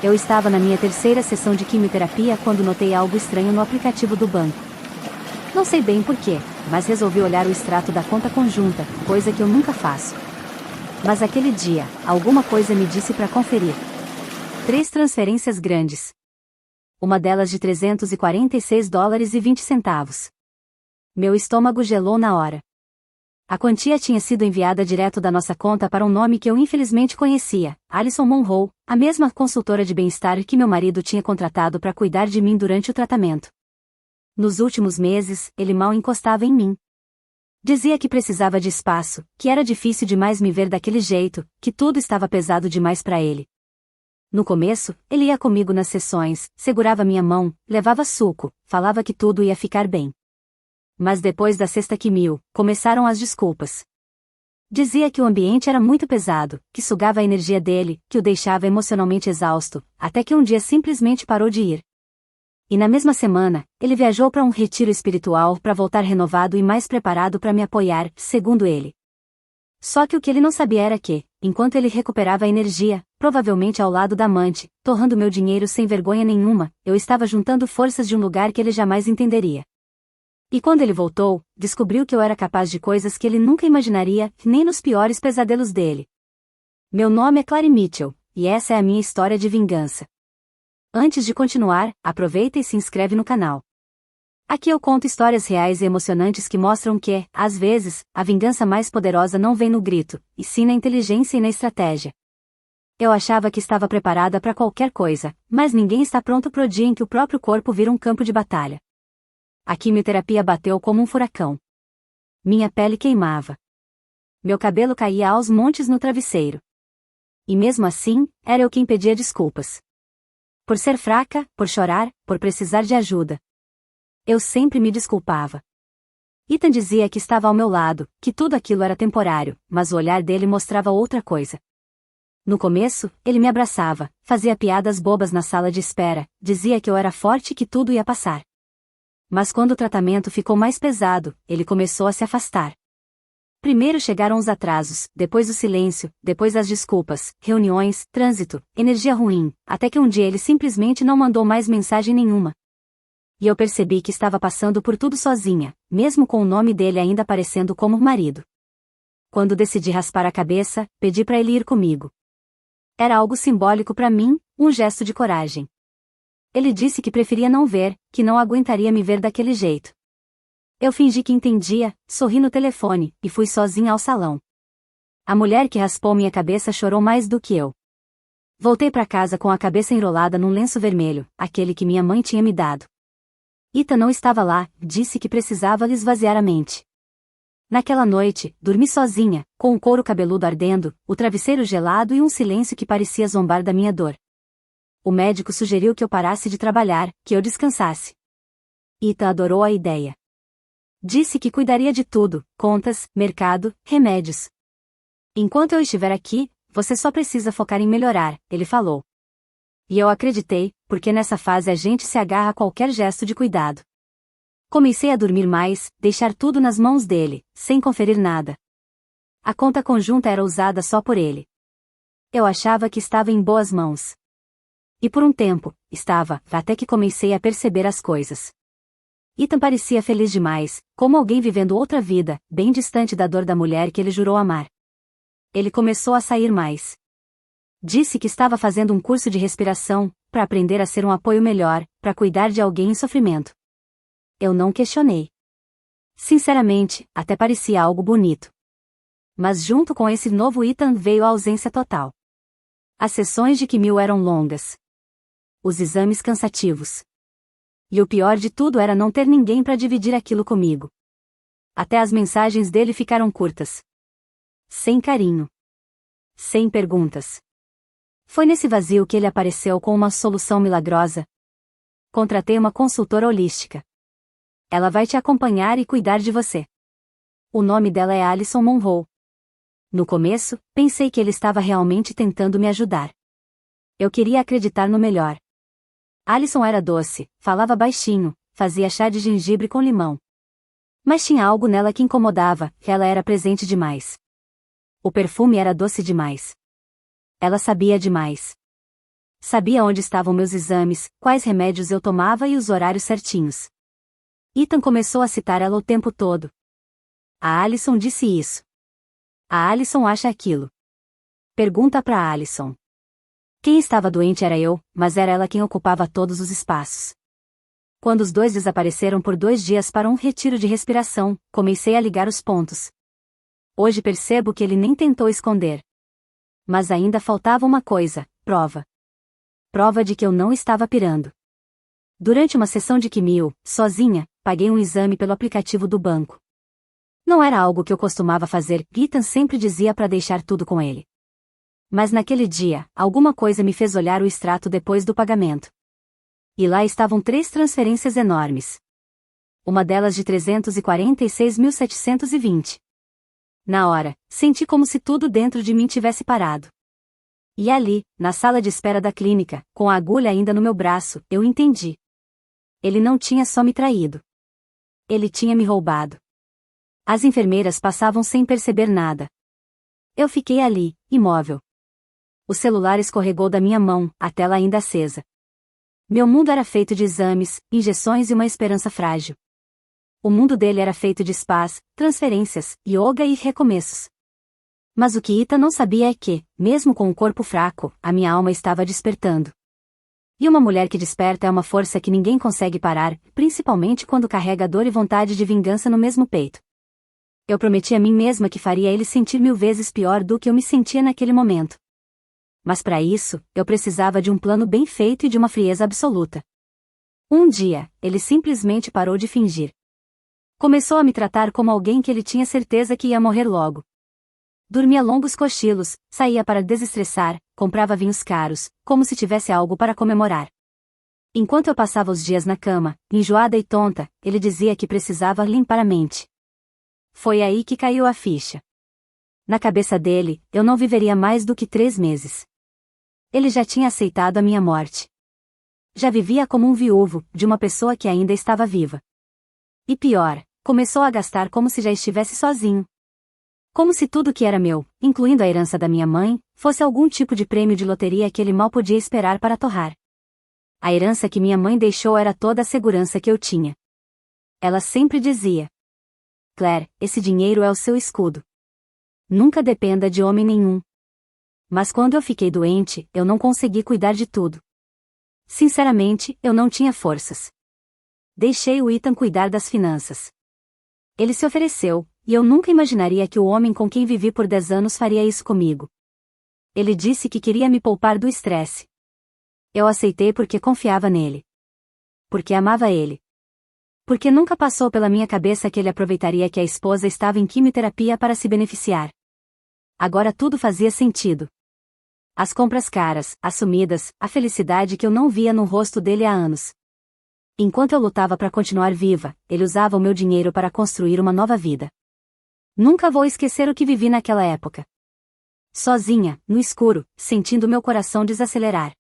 Eu estava na minha terceira sessão de quimioterapia quando notei algo estranho no aplicativo do banco. Não sei bem porquê, mas resolvi olhar o extrato da conta conjunta, coisa que eu nunca faço. Mas aquele dia, alguma coisa me disse para conferir. 3 transferências grandes. Uma delas de $346,20. Meu estômago gelou na hora. A quantia tinha sido enviada direto da nossa conta para um nome que eu infelizmente conhecia, Alison Monroe, a mesma consultora de bem-estar que meu marido tinha contratado para cuidar de mim durante o tratamento. Nos últimos meses, ele mal encostava em mim. Dizia que precisava de espaço, que era difícil demais me ver daquele jeito, que tudo estava pesado demais para ele. No começo, ele ia comigo nas sessões, segurava minha mão, levava suco, falava que tudo ia ficar bem. Mas depois da sexta quimio, começaram as desculpas. Dizia que o ambiente era muito pesado, que sugava a energia dele, que o deixava emocionalmente exausto, até que um dia simplesmente parou de ir. E na mesma semana, ele viajou para um retiro espiritual para voltar renovado e mais preparado para me apoiar, segundo ele. Só que o que ele não sabia era que, enquanto ele recuperava a energia, provavelmente ao lado da amante, torrando meu dinheiro sem vergonha nenhuma, eu estava juntando forças de um lugar que ele jamais entenderia. E quando ele voltou, descobriu que eu era capaz de coisas que ele nunca imaginaria, nem nos piores pesadelos dele. Meu nome é Clary Mitchell, e essa é a minha história de vingança. Antes de continuar, aproveita e se inscreve no canal. Aqui eu conto histórias reais e emocionantes que mostram que, às vezes, a vingança mais poderosa não vem no grito, e sim na inteligência e na estratégia. Eu achava que estava preparada para qualquer coisa, mas ninguém está pronto pro dia em que o próprio corpo vira um campo de batalha. A quimioterapia bateu como um furacão. Minha pele queimava. Meu cabelo caía aos montes no travesseiro. E mesmo assim, era eu quem pedia desculpas. Por ser fraca, por chorar, por precisar de ajuda. Eu sempre me desculpava. Ethan dizia que estava ao meu lado, que tudo aquilo era temporário, mas o olhar dele mostrava outra coisa. No começo, ele me abraçava, fazia piadas bobas na sala de espera, dizia que eu era forte e que tudo ia passar. Mas quando o tratamento ficou mais pesado, ele começou a se afastar. Primeiro chegaram os atrasos, depois o silêncio, depois as desculpas, reuniões, trânsito, energia ruim, até que um dia ele simplesmente não mandou mais mensagem nenhuma. E eu percebi que estava passando por tudo sozinha, mesmo com o nome dele ainda aparecendo como marido. Quando decidi raspar a cabeça, pedi para ele ir comigo. Era algo simbólico para mim, um gesto de coragem. Ele disse que preferia não ver, que não aguentaria me ver daquele jeito. Eu fingi que entendia, sorri no telefone, e fui sozinha ao salão. A mulher que raspou minha cabeça chorou mais do que eu. Voltei para casa com a cabeça enrolada num lenço vermelho, aquele que minha mãe tinha me dado. Ethan não estava lá, disse que precisava lhe esvaziar a mente. Naquela noite, dormi sozinha, com o couro cabeludo ardendo, o travesseiro gelado e um silêncio que parecia zombar da minha dor. O médico sugeriu que eu parasse de trabalhar, que eu descansasse. Ethan adorou a ideia. Disse que cuidaria de tudo, contas, mercado, remédios. Enquanto eu estiver aqui, você só precisa focar em melhorar, ele falou. E eu acreditei, porque nessa fase a gente se agarra a qualquer gesto de cuidado. Comecei a dormir mais, deixar tudo nas mãos dele, sem conferir nada. A conta conjunta era usada só por ele. Eu achava que estava em boas mãos. E por um tempo, estava, até que comecei a perceber as coisas. Ethan parecia feliz demais, como alguém vivendo outra vida, bem distante da dor da mulher que ele jurou amar. Ele começou a sair mais. Disse que estava fazendo um curso de respiração, para aprender a ser um apoio melhor, para cuidar de alguém em sofrimento. Eu não questionei. Sinceramente, até parecia algo bonito. Mas junto com esse novo Ethan veio a ausência total. As sessões de quimio eram longas. Os exames cansativos. E o pior de tudo era não ter ninguém para dividir aquilo comigo. Até as mensagens dele ficaram curtas. Sem carinho. Sem perguntas. Foi nesse vazio que ele apareceu com uma solução milagrosa. Contratei uma consultora holística. Ela vai te acompanhar e cuidar de você. O nome dela é Alison Monroe. No começo, pensei que ele estava realmente tentando me ajudar. Eu queria acreditar no melhor. Alison era doce, falava baixinho, fazia chá de gengibre com limão. Mas tinha algo nela que incomodava, ela era presente demais. O perfume era doce demais. Ela sabia demais. Sabia onde estavam meus exames, quais remédios eu tomava e os horários certinhos. Ethan começou a citar ela o tempo todo. A Allison disse isso. A Allison acha aquilo. Pergunta pra Allison. Quem estava doente era eu, mas era ela quem ocupava todos os espaços. Quando os dois desapareceram por 2 dias para um retiro de respiração, comecei a ligar os pontos. Hoje percebo que ele nem tentou esconder. Mas ainda faltava uma coisa: prova. Prova de que eu não estava pirando. Durante uma sessão de quimio, sozinha, paguei um exame pelo aplicativo do banco. Não era algo que eu costumava fazer, Ethan sempre dizia para deixar tudo com ele. Mas naquele dia, alguma coisa me fez olhar o extrato depois do pagamento. E lá estavam 3 transferências enormes. Uma delas de 346.720. Na hora, senti como se tudo dentro de mim tivesse parado. E ali, na sala de espera da clínica, com a agulha ainda no meu braço, eu entendi. Ele não tinha só me traído. Ele tinha me roubado. As enfermeiras passavam sem perceber nada. Eu fiquei ali, imóvel. O celular escorregou da minha mão, a tela ainda acesa. Meu mundo era feito de exames, injeções e uma esperança frágil. O mundo dele era feito de spas, transferências, yoga e recomeços. Mas o que Ethan não sabia é que, mesmo com o corpo fraco, a minha alma estava despertando. E uma mulher que desperta é uma força que ninguém consegue parar, principalmente quando carrega dor e vontade de vingança no mesmo peito. Eu prometi a mim mesma que faria ele sentir 1000 vezes pior do que eu me sentia naquele momento. Mas para isso, eu precisava de um plano bem feito e de uma frieza absoluta. Um dia, ele simplesmente parou de fingir. Começou a me tratar como alguém que ele tinha certeza que ia morrer logo. Dormia longos cochilos, saía para desestressar, comprava vinhos caros, como se tivesse algo para comemorar. Enquanto eu passava os dias na cama, enjoada e tonta, ele dizia que precisava limpar a mente. Foi aí que caiu a ficha. Na cabeça dele, eu não viveria mais do que 3 meses. Ele já tinha aceitado a minha morte. Já vivia como um viúvo, de uma pessoa que ainda estava viva. E pior, começou a gastar como se já estivesse sozinho. Como se tudo que era meu, incluindo a herança da minha mãe, fosse algum tipo de prêmio de loteria que ele mal podia esperar para torrar. A herança que minha mãe deixou era toda a segurança que eu tinha. Ela sempre dizia: Claire, esse dinheiro é o seu escudo. Nunca dependa de homem nenhum. Mas quando eu fiquei doente, eu não consegui cuidar de tudo. Sinceramente, eu não tinha forças. Deixei o Ethan cuidar das finanças. Ele se ofereceu, e eu nunca imaginaria que o homem com quem vivi por 10 anos faria isso comigo. Ele disse que queria me poupar do estresse. Eu aceitei porque confiava nele. Porque amava ele. Porque nunca passou pela minha cabeça que ele aproveitaria que a esposa estava em quimioterapia para se beneficiar. Agora tudo fazia sentido. As compras caras, assumidas, a felicidade que eu não via no rosto dele há anos. Enquanto eu lutava para continuar viva, ele usava o meu dinheiro para construir uma nova vida. Nunca vou esquecer o que vivi naquela época. Sozinha, no escuro, sentindo meu coração desacelerar.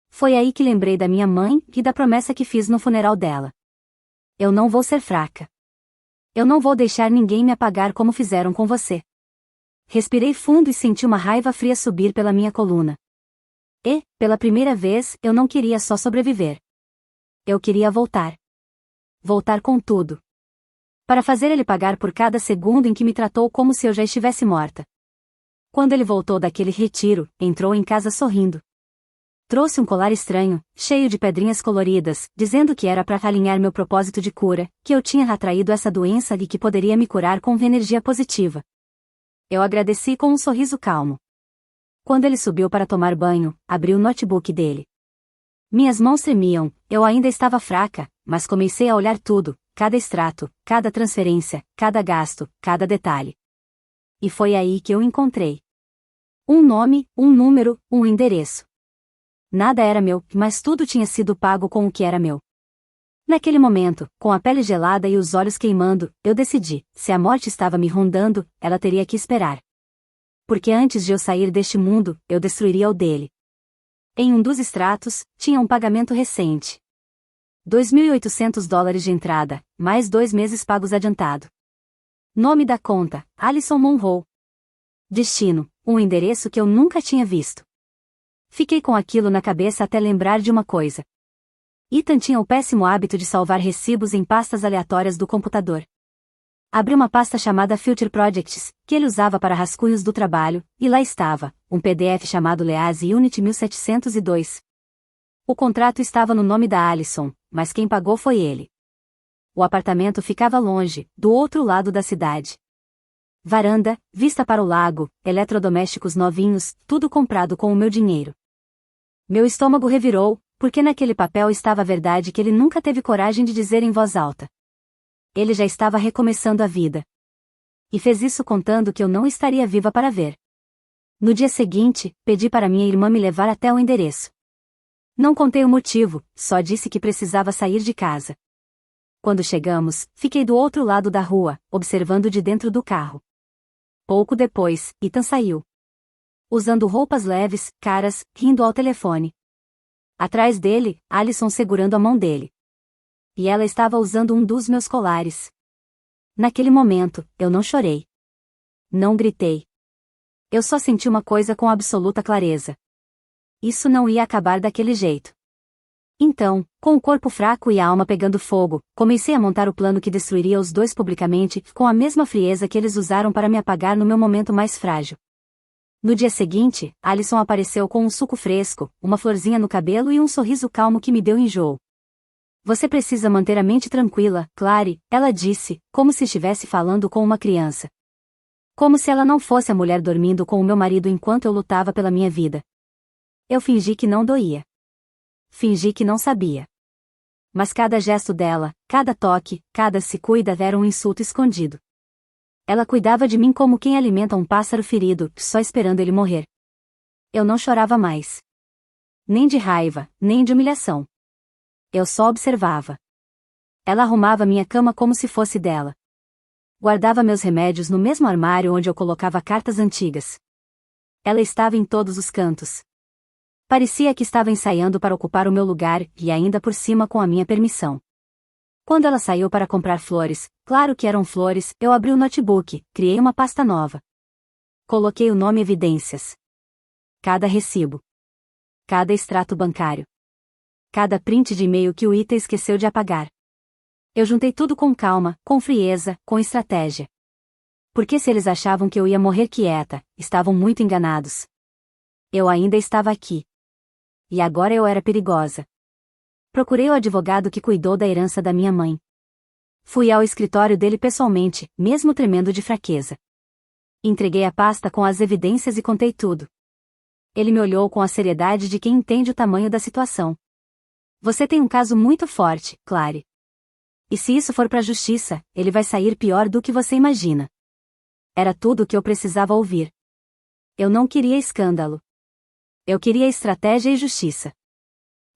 Foi aí que lembrei da minha mãe e da promessa que fiz no funeral dela. Eu não vou ser fraca. Eu não vou deixar ninguém me apagar como fizeram com você. Respirei fundo e senti uma raiva fria subir pela minha coluna. E, pela primeira vez, eu não queria só sobreviver. Eu queria voltar. Voltar com tudo. Para fazer ele pagar por cada segundo em que me tratou como se eu já estivesse morta. Quando ele voltou daquele retiro, entrou em casa sorrindo. Trouxe um colar estranho, cheio de pedrinhas coloridas, dizendo que era para alinhar meu propósito de cura, que eu tinha atraído essa doença e que poderia me curar com energia positiva. Eu agradeci com um sorriso calmo. Quando ele subiu para tomar banho, abri o notebook dele. Minhas mãos tremiam, eu ainda estava fraca, mas comecei a olhar tudo, cada extrato, cada transferência, cada gasto, cada detalhe. E foi aí que eu encontrei. Um nome, um número, um endereço. Nada era meu, mas tudo tinha sido pago com o que era meu. Naquele momento, com a pele gelada e os olhos queimando, eu decidi, se a morte estava me rondando, ela teria que esperar. Porque antes de eu sair deste mundo, eu destruiria o dele. Em um dos extratos, tinha um pagamento recente. $2.800 de entrada, mais 2 meses pagos adiantado. Nome da conta, Allison Monroe. Destino, um endereço que eu nunca tinha visto. Fiquei com aquilo na cabeça até lembrar de uma coisa. Ethan tinha o péssimo hábito de salvar recibos em pastas aleatórias do computador. Abri uma pasta chamada Future Projects, que ele usava para rascunhos do trabalho, e lá estava, um PDF chamado Lease Unit 1702. O contrato estava no nome da Alison, mas quem pagou foi ele. O apartamento ficava longe, do outro lado da cidade. Varanda, vista para o lago, eletrodomésticos novinhos, tudo comprado com o meu dinheiro. Meu estômago revirou, porque naquele papel estava a verdade que ele nunca teve coragem de dizer em voz alta. Ele já estava recomeçando a vida. E fez isso contando que eu não estaria viva para ver. No dia seguinte, pedi para minha irmã me levar até o endereço. Não contei o motivo, só disse que precisava sair de casa. Quando chegamos, fiquei do outro lado da rua, observando de dentro do carro. Pouco depois, Ethan saiu. Usando roupas leves, caras, rindo ao telefone. Atrás dele, Alison segurando a mão dele. E ela estava usando um dos meus colares. Naquele momento, eu não chorei. Não gritei. Eu só senti uma coisa com absoluta clareza. Isso não ia acabar daquele jeito. Então, com o corpo fraco e a alma pegando fogo, comecei a montar o plano que destruiria os dois publicamente, com a mesma frieza que eles usaram para me apagar no meu momento mais frágil. No dia seguinte, Alison apareceu com um suco fresco, uma florzinha no cabelo e um sorriso calmo que me deu enjoo. Você precisa manter a mente tranquila, Clary, ela disse, como se estivesse falando com uma criança. Como se ela não fosse a mulher dormindo com o meu marido enquanto eu lutava pela minha vida. Eu fingi que não doía. Fingi que não sabia. Mas cada gesto dela, cada toque, cada se cuida era um insulto escondido. Ela cuidava de mim como quem alimenta um pássaro ferido, só esperando ele morrer. Eu não chorava mais. Nem de raiva, nem de humilhação. Eu só observava. Ela arrumava minha cama como se fosse dela. Guardava meus remédios no mesmo armário onde eu colocava cartas antigas. Ela estava em todos os cantos. Parecia que estava ensaiando para ocupar o meu lugar, e ainda por cima com a minha permissão. Quando ela saiu para comprar flores, claro que eram flores, eu abri o notebook, criei uma pasta nova. Coloquei o nome Evidências. Cada recibo. Cada extrato bancário. Cada print de e-mail que o Ethan esqueceu de apagar. Eu juntei tudo com calma, com frieza, com estratégia. Porque se eles achavam que eu ia morrer quieta, estavam muito enganados. Eu ainda estava aqui. E agora eu era perigosa. Procurei o advogado que cuidou da herança da minha mãe. Fui ao escritório dele pessoalmente, mesmo tremendo de fraqueza. Entreguei a pasta com as evidências e contei tudo. Ele me olhou com a seriedade de quem entende o tamanho da situação. Você tem um caso muito forte, Clary. E se isso for para a justiça, ele vai sair pior do que você imagina. Era tudo o que eu precisava ouvir. Eu não queria escândalo. Eu queria estratégia e justiça.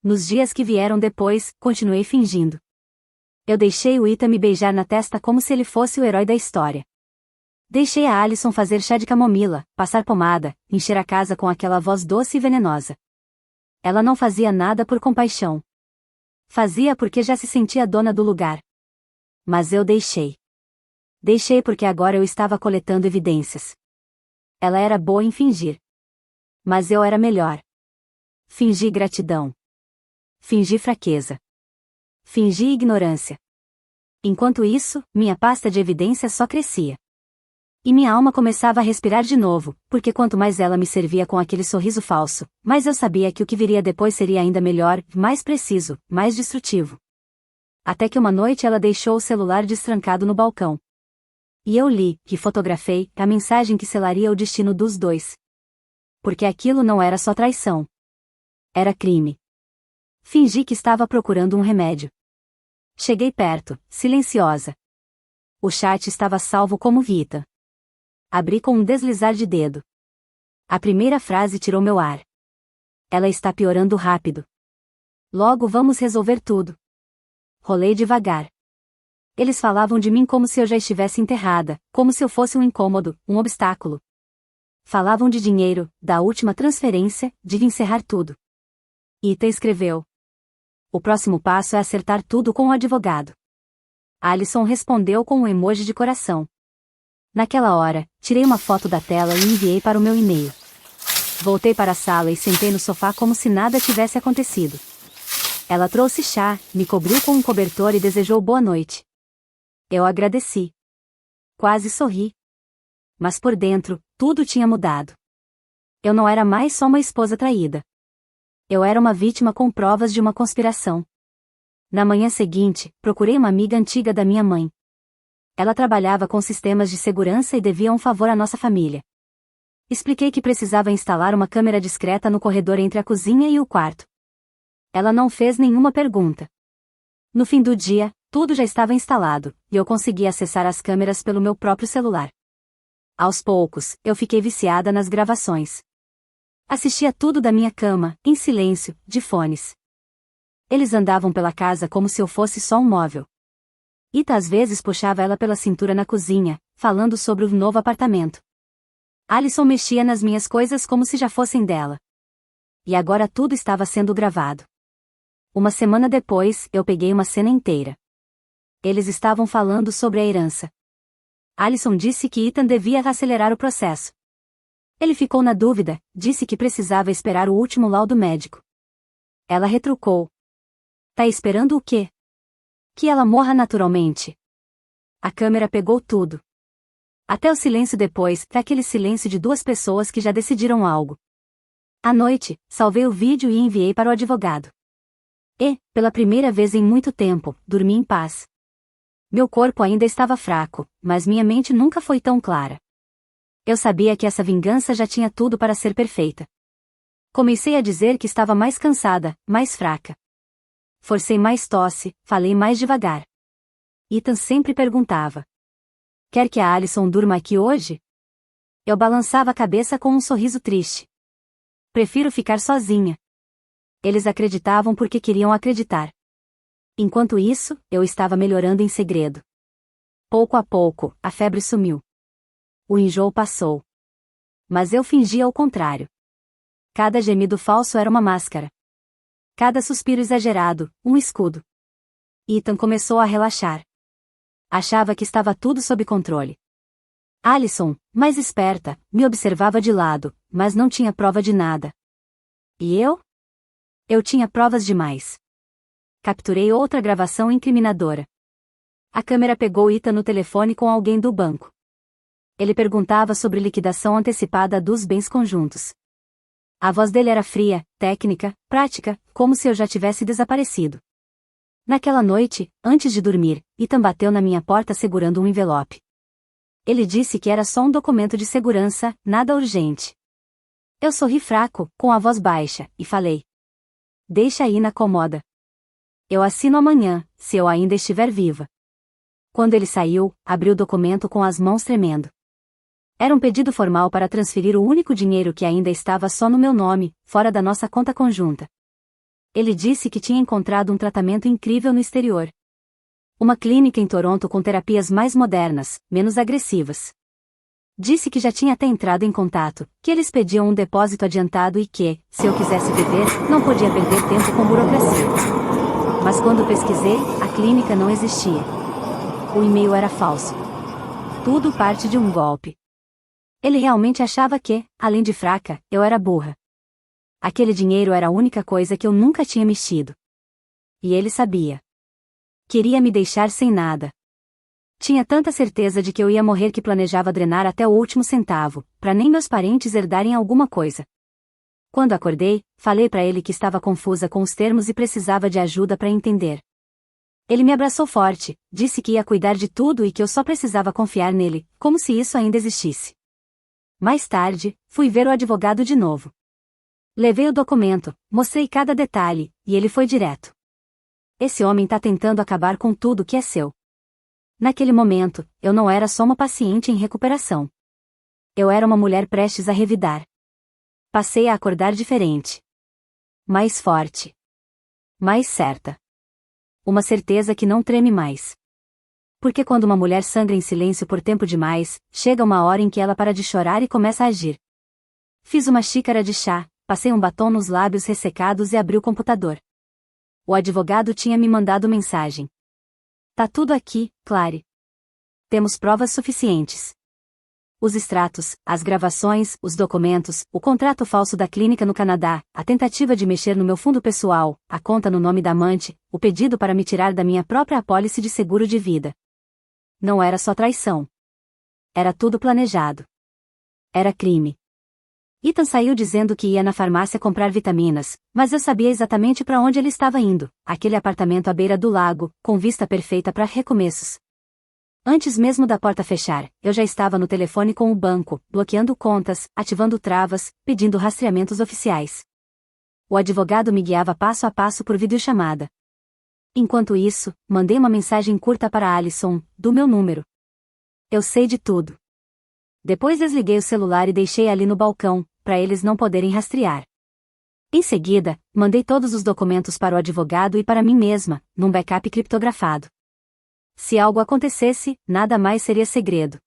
Nos dias que vieram depois, continuei fingindo. Eu deixei o Ethan me beijar na testa como se ele fosse o herói da história. Deixei a Alison fazer chá de camomila, passar pomada, encher a casa com aquela voz doce e venenosa. Ela não fazia nada por compaixão. Fazia porque já se sentia dona do lugar. Mas eu deixei. Deixei porque agora eu estava coletando evidências. Ela era boa em fingir. Mas eu era melhor. Fingi gratidão. Fingi fraqueza. Fingi ignorância. Enquanto isso, minha pasta de evidências só crescia. E minha alma começava a respirar de novo, porque quanto mais ela me servia com aquele sorriso falso, mais eu sabia que o que viria depois seria ainda melhor, mais preciso, mais destrutivo. Até que uma noite ela deixou o celular destrancado no balcão. E eu li, e fotografei, a mensagem que selaria o destino dos dois. Porque aquilo não era só traição. Era crime. Fingi que estava procurando um remédio. Cheguei perto, silenciosa. O chat estava salvo como Vita. Abri com um deslizar de dedo. A primeira frase tirou meu ar. Ela está piorando rápido. Logo vamos resolver tudo. Rolei devagar. Eles falavam de mim como se eu já estivesse enterrada, como se eu fosse um incômodo, um obstáculo. Falavam de dinheiro, da última transferência, de encerrar tudo. Ethan escreveu. O próximo passo é acertar tudo com o advogado. Alison respondeu com um emoji de coração. Naquela hora, tirei uma foto da tela e enviei para o meu e-mail. Voltei para a sala e sentei no sofá como se nada tivesse acontecido. Ela trouxe chá, me cobriu com um cobertor e desejou boa noite. Eu agradeci. Quase sorri. Mas por dentro, tudo tinha mudado. Eu não era mais só uma esposa traída. Eu era uma vítima com provas de uma conspiração. Na manhã seguinte, procurei uma amiga antiga da minha mãe. Ela trabalhava com sistemas de segurança e devia um favor à nossa família. Expliquei que precisava instalar uma câmera discreta no corredor entre a cozinha e o quarto. Ela não fez nenhuma pergunta. No fim do dia, tudo já estava instalado, e eu conseguia acessar as câmeras pelo meu próprio celular. Aos poucos, eu fiquei viciada nas gravações. Assistia tudo da minha cama, em silêncio, de fones. Eles andavam pela casa como se eu fosse só um móvel. Ita às vezes puxava ela pela cintura na cozinha, falando sobre o novo apartamento. Alison mexia nas minhas coisas como se já fossem dela. E agora tudo estava sendo gravado. Uma semana depois, eu peguei uma cena inteira. Eles estavam falando sobre a herança. Alison disse que Ethan devia acelerar o processo. Ele ficou na dúvida, disse que precisava esperar o último laudo médico. Ela retrucou. Tá esperando o quê? Que ela morra naturalmente. A câmera pegou tudo. Até o silêncio depois, daquele silêncio de duas pessoas que já decidiram algo. À noite, salvei o vídeo e enviei para o advogado. E, pela primeira vez em muito tempo, dormi em paz. Meu corpo ainda estava fraco, mas minha mente nunca foi tão clara. Eu sabia que essa vingança já tinha tudo para ser perfeita. Comecei a dizer que estava mais cansada, mais fraca. Forcei mais tosse, falei mais devagar. Ethan sempre perguntava. Quer que a Alison durma aqui hoje? Eu balançava a cabeça com um sorriso triste. Prefiro ficar sozinha. Eles acreditavam porque queriam acreditar. Enquanto isso, eu estava melhorando em segredo. Pouco a pouco, a febre sumiu. O enjoo passou. Mas eu fingia o contrário. Cada gemido falso era uma máscara. Cada suspiro exagerado, um escudo. Ethan começou a relaxar. Achava que estava tudo sob controle. Alison, mais esperta, me observava de lado, mas não tinha prova de nada. E eu? Eu tinha provas demais. Capturei outra gravação incriminadora. A câmera pegou Ethan no telefone com alguém do banco. Ele perguntava sobre liquidação antecipada dos bens conjuntos. A voz dele era fria, técnica, prática, como se eu já tivesse desaparecido. Naquela noite, antes de dormir, Ethan bateu na minha porta segurando um envelope. Ele disse que era só um documento de segurança, nada urgente. Eu sorri fraco, com a voz baixa, e falei. Deixa aí na comoda. Eu assino amanhã, se eu ainda estiver viva. Quando ele saiu, abri o documento com as mãos tremendo. Era um pedido formal para transferir o único dinheiro que ainda estava só no meu nome, fora da nossa conta conjunta. Ele disse que tinha encontrado um tratamento incrível no exterior. Uma clínica em Toronto com terapias mais modernas, menos agressivas. Disse que já tinha até entrado em contato, que eles pediam um depósito adiantado e que, se eu quisesse viver, não podia perder tempo com burocracia. Mas quando pesquisei, a clínica não existia. O e-mail era falso. Tudo parte de um golpe. Ele realmente achava que, além de fraca, eu era burra. Aquele dinheiro era a única coisa que eu nunca tinha mexido. E ele sabia. Queria me deixar sem nada. Tinha tanta certeza de que eu ia morrer que planejava drenar até o último centavo, para nem meus parentes herdarem alguma coisa. Quando acordei, falei para ele que estava confusa com os termos e precisava de ajuda para entender. Ele me abraçou forte, disse que ia cuidar de tudo e que eu só precisava confiar nele, como se isso ainda existisse. Mais tarde, fui ver o advogado de novo. Levei o documento, mostrei cada detalhe, e ele foi direto. Esse homem tá tentando acabar com tudo que é seu. Naquele momento, eu não era só uma paciente em recuperação. Eu era uma mulher prestes a revidar. Passei a acordar diferente. Mais forte. Mais certa. Uma certeza que não treme mais. Porque quando uma mulher sangra em silêncio por tempo demais, chega uma hora em que ela para de chorar e começa a agir. Fiz uma xícara de chá, passei um batom nos lábios ressecados e abri o computador. O advogado tinha me mandado mensagem. Tá tudo aqui, Clary. Temos provas suficientes. Os extratos, as gravações, os documentos, o contrato falso da clínica no Canadá, a tentativa de mexer no meu fundo pessoal, a conta no nome da amante, o pedido para me tirar da minha própria apólice de seguro de vida. Não era só traição. Era tudo planejado. Era crime. Ethan saiu dizendo que ia na farmácia comprar vitaminas, mas eu sabia exatamente para onde ele estava indo, aquele apartamento à beira do lago, com vista perfeita para recomeços. Antes mesmo da porta fechar, eu já estava no telefone com o banco, bloqueando contas, ativando travas, pedindo rastreamentos oficiais. O advogado me guiava passo a passo por videochamada. Enquanto isso, mandei uma mensagem curta para Alison, do meu número. Eu sei de tudo. Depois desliguei o celular e deixei ali no balcão, para eles não poderem rastrear. Em seguida, mandei todos os documentos para o advogado e para mim mesma, num backup criptografado. Se algo acontecesse, nada mais seria segredo.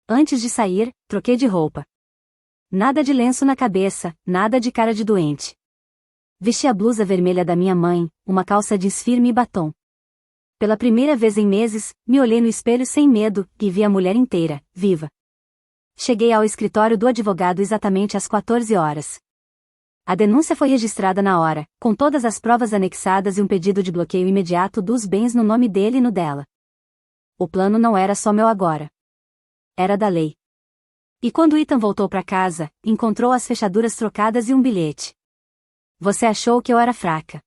Antes de sair, troquei de roupa. Nada de lenço na cabeça, nada de cara de doente. Vesti a blusa vermelha da minha mãe, uma calça jeans firme e batom. Pela primeira vez em meses, me olhei no espelho sem medo, e vi a mulher inteira, viva. Cheguei ao escritório do advogado exatamente às 14 horas. A denúncia foi registrada na hora, com todas as provas anexadas e um pedido de bloqueio imediato dos bens no nome dele e no dela. O plano não era só meu agora. Era da lei. E quando Ethan voltou para casa, encontrou as fechaduras trocadas e um bilhete. Você achou que eu era fraca.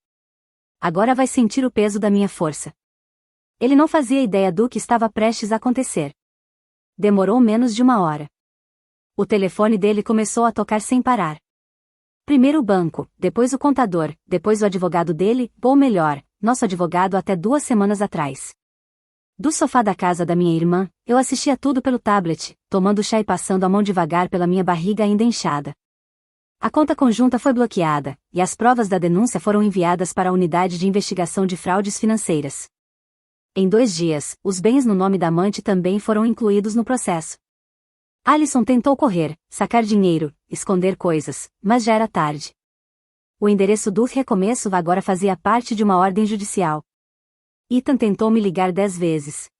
Agora vai sentir o peso da minha força. Ele não fazia ideia do que estava prestes a acontecer. Demorou menos de uma hora. O telefone dele começou a tocar sem parar. Primeiro o banco, depois o contador, depois o advogado dele, ou melhor, nosso advogado até 2 semanas atrás. Do sofá da casa da minha irmã, eu assistia tudo pelo tablet, tomando chá e passando a mão devagar pela minha barriga ainda inchada. A conta conjunta foi bloqueada, e as provas da denúncia foram enviadas para a Unidade de Investigação de Fraudes Financeiras. Em 2 dias, os bens no nome da amante também foram incluídos no processo. Alison tentou correr, sacar dinheiro, esconder coisas, mas já era tarde. O endereço do recomeço agora fazia parte de uma ordem judicial. Ethan tentou me ligar 10 vezes.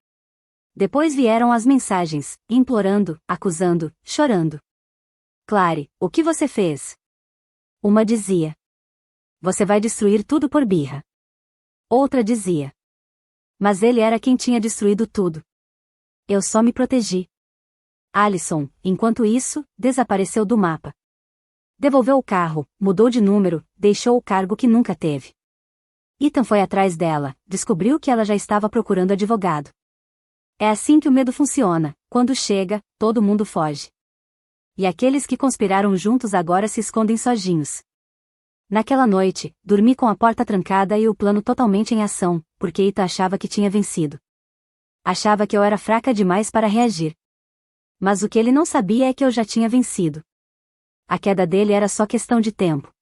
Depois vieram as mensagens, implorando, acusando, chorando. Clary, o que você fez? Uma dizia: você vai destruir tudo por birra. Outra dizia: mas ele era quem tinha destruído tudo. Eu só me protegi. Alison, enquanto isso, desapareceu do mapa. Devolveu o carro, mudou de número, deixou o cargo que nunca teve. Ethan foi atrás dela, descobriu que ela já estava procurando advogado. É assim que o medo funciona, quando chega, todo mundo foge. E aqueles que conspiraram juntos agora se escondem sozinhos. Naquela noite, dormi com a porta trancada e o plano totalmente em ação, porque Ethan achava que tinha vencido. Achava que eu era fraca demais para reagir. Mas o que ele não sabia é que eu já tinha vencido. A queda dele era só questão de tempo.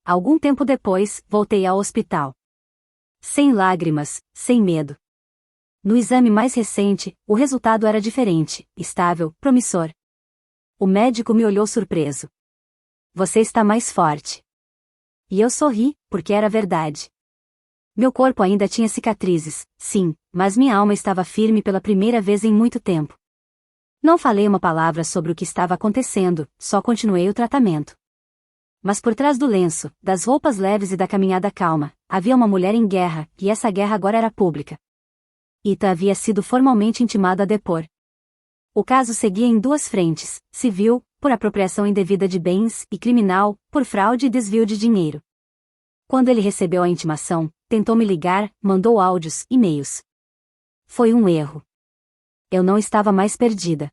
Algum tempo depois, voltei ao hospital. Sem lágrimas, sem medo. No exame mais recente, o resultado era diferente, estável, promissor. O médico me olhou surpreso. Você está mais forte. E eu sorri, porque era verdade. Meu corpo ainda tinha cicatrizes, sim, mas minha alma estava firme pela primeira vez em muito tempo. Não falei uma palavra sobre o que estava acontecendo, só continuei o tratamento. Mas por trás do lenço, das roupas leves e da caminhada calma, havia uma mulher em guerra, e essa guerra agora era pública. Ethan havia sido formalmente intimado a depor. O caso seguia em 2 frentes, civil, por apropriação indevida de bens, e criminal, por fraude e desvio de dinheiro. Quando ele recebeu a intimação, tentou me ligar, mandou áudios, e-mails. Foi um erro. Eu não estava mais perdida.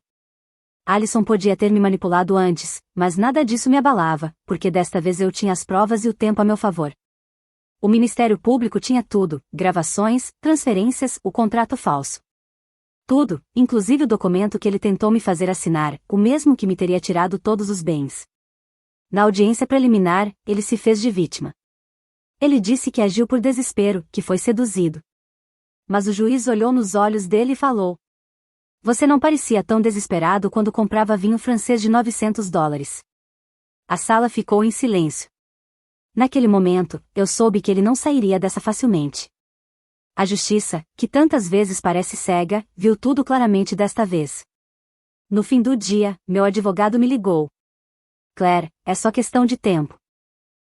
Alison podia ter me manipulado antes, mas nada disso me abalava, porque desta vez eu tinha as provas e o tempo a meu favor. O Ministério Público tinha tudo, gravações, transferências, o contrato falso. Tudo, inclusive o documento que ele tentou me fazer assinar, o mesmo que me teria tirado todos os bens. Na audiência preliminar, ele se fez de vítima. Ele disse que agiu por desespero, que foi seduzido. Mas o juiz olhou nos olhos dele e falou: você não parecia tão desesperado quando comprava vinho francês de $900. A sala ficou em silêncio. Naquele momento, eu soube que ele não sairia dessa facilmente. A justiça, que tantas vezes parece cega, viu tudo claramente desta vez. No fim do dia, meu advogado me ligou. Claire, é só questão de tempo.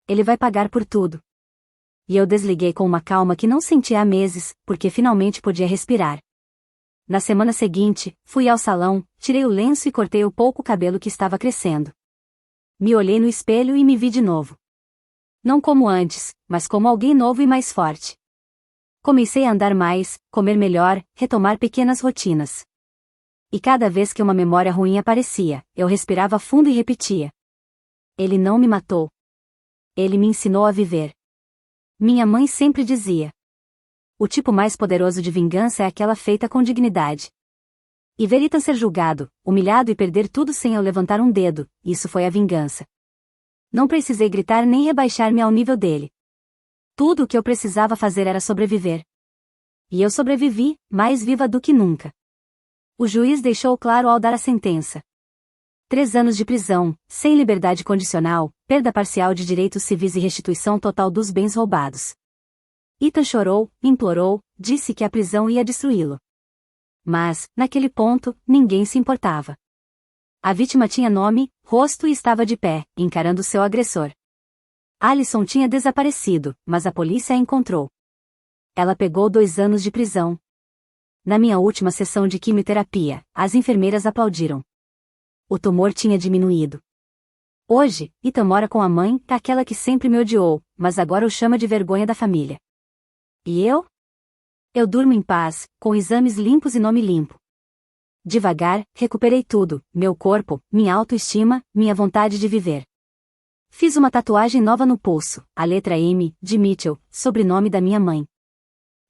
Ele vai pagar por tudo. E eu desliguei com uma calma que não sentia há meses, porque finalmente podia respirar. Na semana seguinte, fui ao salão, tirei o lenço e cortei o pouco cabelo que estava crescendo. Me olhei no espelho e me vi de novo. Não como antes, mas como alguém novo e mais forte. Comecei a andar mais, comer melhor, retomar pequenas rotinas. E cada vez que uma memória ruim aparecia, eu respirava fundo e repetia: ele não me matou. Ele me ensinou a viver. Minha mãe sempre dizia: o tipo mais poderoso de vingança é aquela feita com dignidade. E ver Ethan ser julgado, humilhado e perder tudo sem eu levantar um dedo, isso foi a vingança. Não precisei gritar nem rebaixar-me ao nível dele. Tudo o que eu precisava fazer era sobreviver. E eu sobrevivi, mais viva do que nunca. O juiz deixou claro ao dar a sentença: 3 anos de prisão, sem liberdade condicional, perda parcial de direitos civis e restituição total dos bens roubados. Ethan chorou, implorou, disse que a prisão ia destruí-lo. Mas, naquele ponto, ninguém se importava. A vítima tinha nome, rosto e estava de pé, encarando seu agressor. Alison tinha desaparecido, mas a polícia a encontrou. Ela pegou 2 anos de prisão. Na minha última sessão de quimioterapia, as enfermeiras aplaudiram. O tumor tinha diminuído. Hoje, Ethan mora com a mãe, aquela que sempre me odiou, mas agora o chama de vergonha da família. E eu? Eu durmo em paz, com exames limpos e nome limpo. Devagar, recuperei tudo: meu corpo, minha autoestima, minha vontade de viver. Fiz uma tatuagem nova no pulso, a letra M, de Mitchell, sobrenome da minha mãe.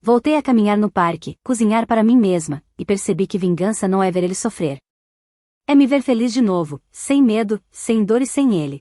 Voltei a caminhar no parque, cozinhar para mim mesma, e percebi que vingança não é ver ele sofrer. É me ver feliz de novo, sem medo, sem dor e sem ele.